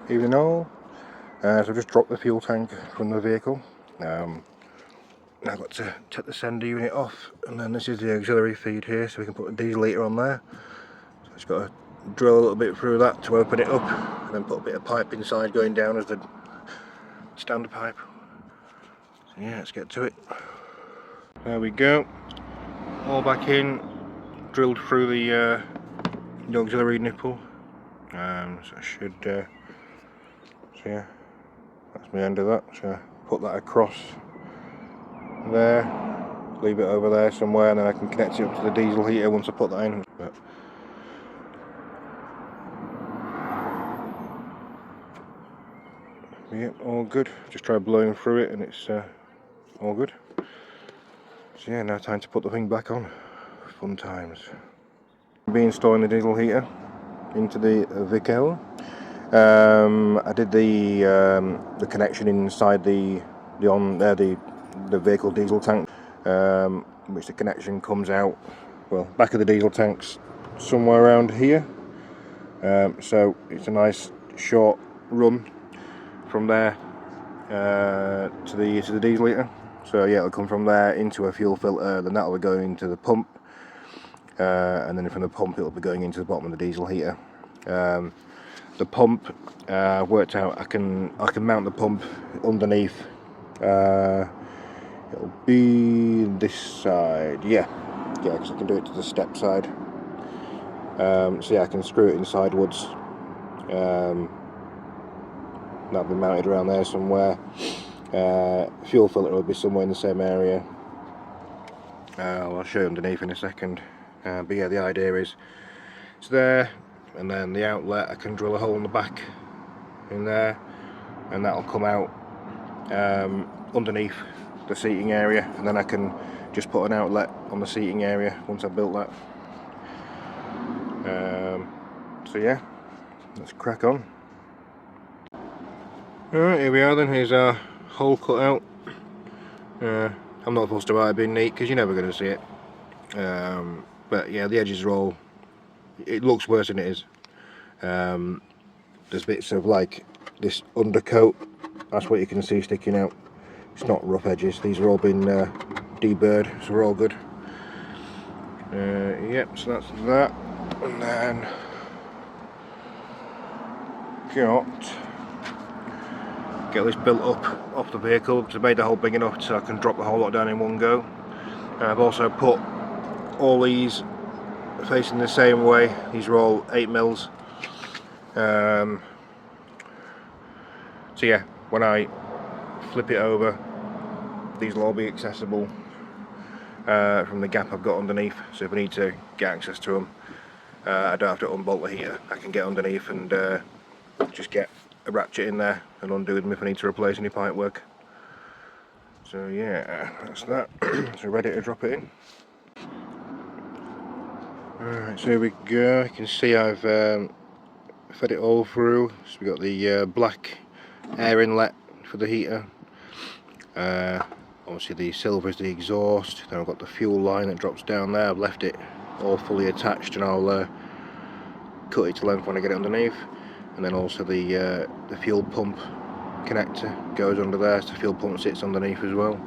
Evening all. So I've just dropped the fuel tank from the vehicle. Now I've got to take the sender unit off, and then this is the auxiliary feed here, so we can put a diesel litre on there. So I've just got to drill a little bit through that to open it up, and then put a bit of pipe inside going down as the standard pipe. So yeah, let's get to it. There we go. All back in, drilled through the auxiliary nipple. So I should. So yeah, that's the end of that. So put that across there, leave it over there somewhere, and then I can connect it up to the diesel heater once I put that in. But yeah, all good. Just try blowing through it and it's all good. So yeah, now time to put the thing back on. Fun times. I'll be installing the diesel heater into the vehicle. I did the connection inside the vehicle diesel tank, which the connection comes out, well, back of the diesel tanks somewhere around here. So it's a nice short run from there to the diesel heater. So yeah, it'll come from there into a fuel filter, then that'll be going into the pump, and then from the pump it'll be going into the bottom of the diesel heater. The pump, worked out I can mount the pump underneath. It'll be this side, yeah, because I can do it to the step side. So yeah, I can screw it in sidewards. That'll be mounted around there somewhere. Fuel filter will be somewhere in the same area. I'll show you underneath in a second. But yeah, the idea is it's there, and then the outlet, I can drill a hole in the back in there, and that'll come out underneath the seating area, and then I can just put an outlet on the seating area once I've built that. So yeah, let's crack on. Alright, here we are then. Here's our hole cut out. I'm not supposed to write it being neat because you're never going to see it. But yeah, the edges are all, it looks worse than it is. There's bits of like this undercoat, that's what you can see sticking out. It's not rough edges, these are all been deburred, so we're all good. Yep, so that's that. And then get this built up off the vehicle, because I made the hole big enough so I can drop the whole lot down in one go. And I've also put all these facing the same way. These are all 8mm. So yeah, when I flip it over, these will all be accessible from the gap I've got underneath. So if I need to get access to them, I don't have to unbolt the heater. I can get underneath and just get a ratchet in there and undo them if I need to replace any pipe work. So yeah, that's that. So ready to drop it in. Alright, so here we go. You can see I've fed it all through. So we've got the black air inlet for the heater. Obviously the silver is the exhaust. Then I've got the fuel line that drops down there. I've left it all fully attached, and I'll cut it to length when I get it underneath. And then also the fuel pump connector goes under there, so the fuel pump sits underneath as well.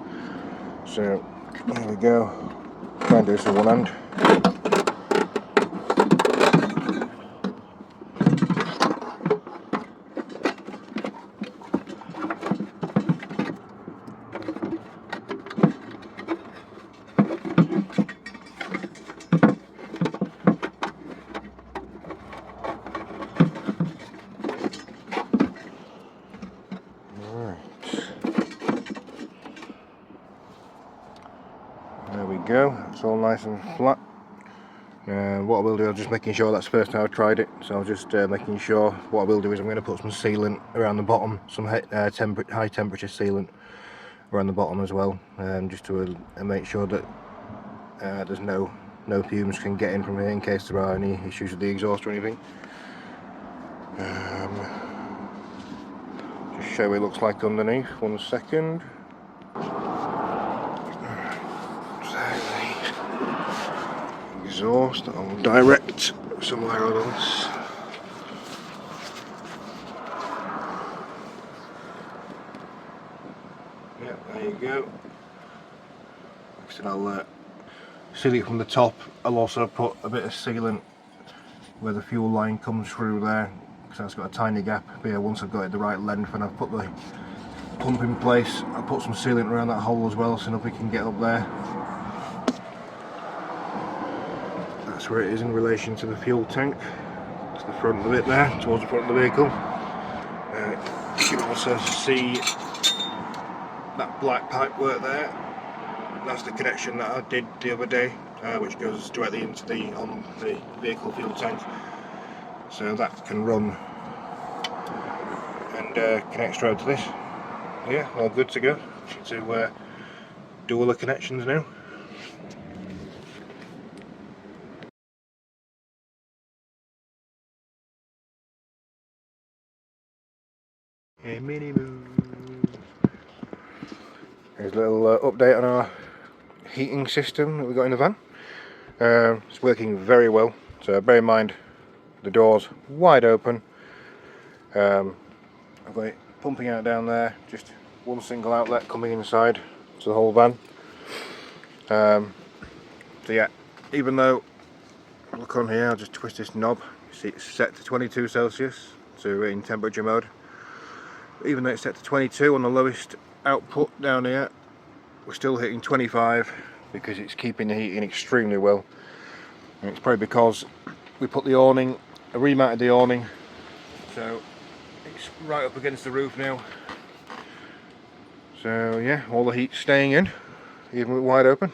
So there we go. Try and do this with one hand. There we go, it's all nice and flat. What I will do, I'm just making sure that's the first time I've tried it, so I'm just making sure. What I will do is I'm going to put some sealant around the bottom, some high temperature sealant around the bottom as well, just to make sure that there's no fumes can get in from here in case there are any issues with the exhaust or anything. Just show what it looks like underneath, 1 second. Exhaust on direct somewhere on this. you go. So I'll seal it from the top. I'll also put a bit of sealant where the fuel line comes through there, because that's got a tiny gap. But yeah, once I've got it the right length and I've put the pump in place, I'll put some sealant around that hole as well so nothing can get up there. That's where it is in relation to the fuel tank. It's the front of it there, towards the front of the vehicle. You can also see that black pipe work there. That's the connection that I did the other day, which goes directly into the vehicle fuel tank. So that can run and connect straight to this. Yeah, all good to go. To do all the connections now. Hey, mini moo. Here's a little update on our heating system that we got in the van. It's working very well. So bear in mind, the door's wide open. I've got it pumping out down there, just one single outlet coming inside to the whole van. So yeah, even though, look on here, I'll just twist this knob. You see it's set to 22 Celsius, so in temperature mode. But even though it's set to 22 on the lowest output down here, we're still hitting 25 because it's keeping the heating extremely well. And it's probably because we put the awning, remounted the awning, so it's right up against the roof now. So yeah, all the heat's staying in, even with it wide open.